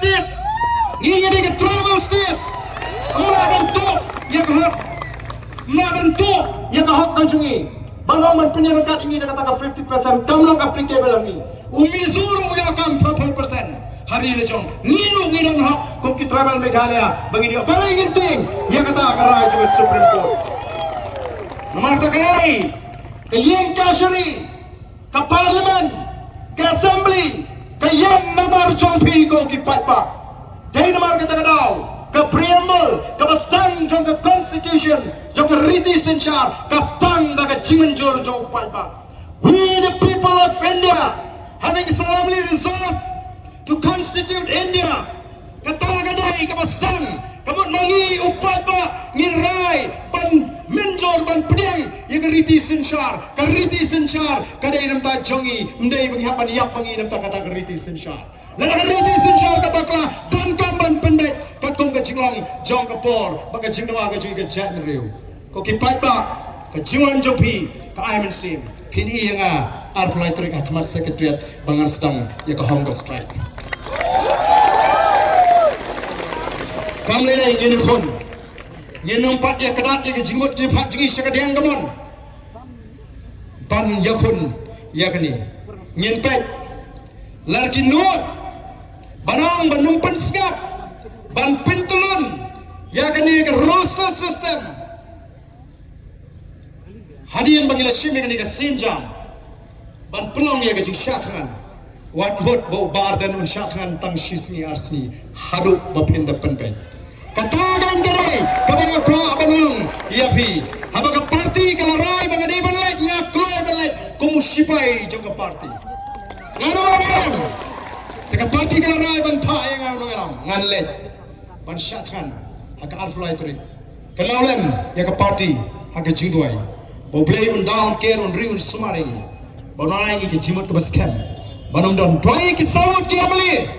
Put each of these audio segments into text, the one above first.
state ni jadi ke tribal state bentuk ya ke hak kajungi banong man penyerangkat ini dah katakan 50% kamlang applicable ni umizuru ya kam 40% hari ini jong ngiru hak kom ki tribal Meghalaya bangini paling penting ya kata karai juga Supreme Court nomor takari ke yang kasuri ke parlimen ke assembly ke yang nomor jompi ko ki patpa dari nomor kata kadau ke preamble ke stang jong ke constitution jong ke riti senchar ke stang da ke jimenjor jong patpa we the people of India having solemnly resolved to constitute India kata kadai ke stang kamut mangi upat ba ngirai ban menjor ban pedang ya ke riti senchar kadai namta jongi mendai penghapan yap pangi namta kata ke riti senchar lada ke riti senchar ka bakla dan kamban pendek kat kong ke jinglong jong ke por baka jingwa ke jingi ke jat riu ko ki pai ba ke jingan jopi ke aimen sim pini yang arflai trik akmat secretariat bangan sedang ya ke hong strike kamle lai ngene kon ngene empat ya kedat ya ke jingot je phat jingi sekadang gamon ban yakun yakni nyen pek larki not banang banumpan skap ban pintulun yakni ke roster system hadian bangila shimi ni ke sinjam ban pelong ya ke jing syakhan wat bot bo bar dan un syakhan tang shisni arsni hadu bapinda penpek katagan kadai kabang ko abanung yapi habaga parti kalarai bangade banlek ngakloy banlek kumushipai jong parti ngano bang teka parti kalarai ban pa yang ngano ngelam nganlet ban syathan haka alflai tri kenalem ya ke parti haka jingdoi bo play on down care on riun sumari bonalai ni ke jimut ke baskem banom don doi ki sawut ki amali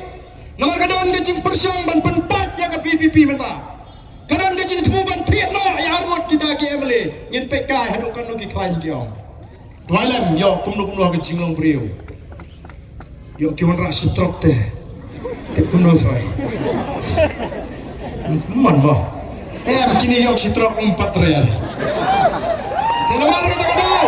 nomor kadang ke jing persyang ban penpat ya ke PPP menta kadang ke jing temu ban pietno ya armut kita ki amali ngin pekai hadukan no ki klaim kiong dwailem yo kumnu ke jinglong priu yo ki wan ra sitrok te kumnu thai man mo kini yo sitrok 4 real telemar kita kadau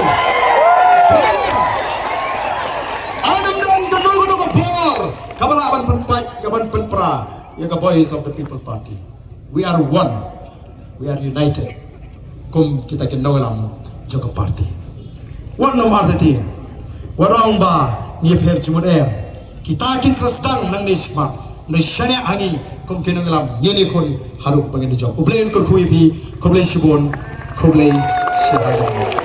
anam dan tanu ko por kabalaban penpat kaban penpra ya ka boys of the people party we are one we are united kum kita ke nolam joko party wan nomor tatin warang ba ni pher jumut em kita kin sestang nang nisma nishane ani kum kin nolam yeni kon haru pangin jok ublen kur khui phi khoblei shibon khoblei shibon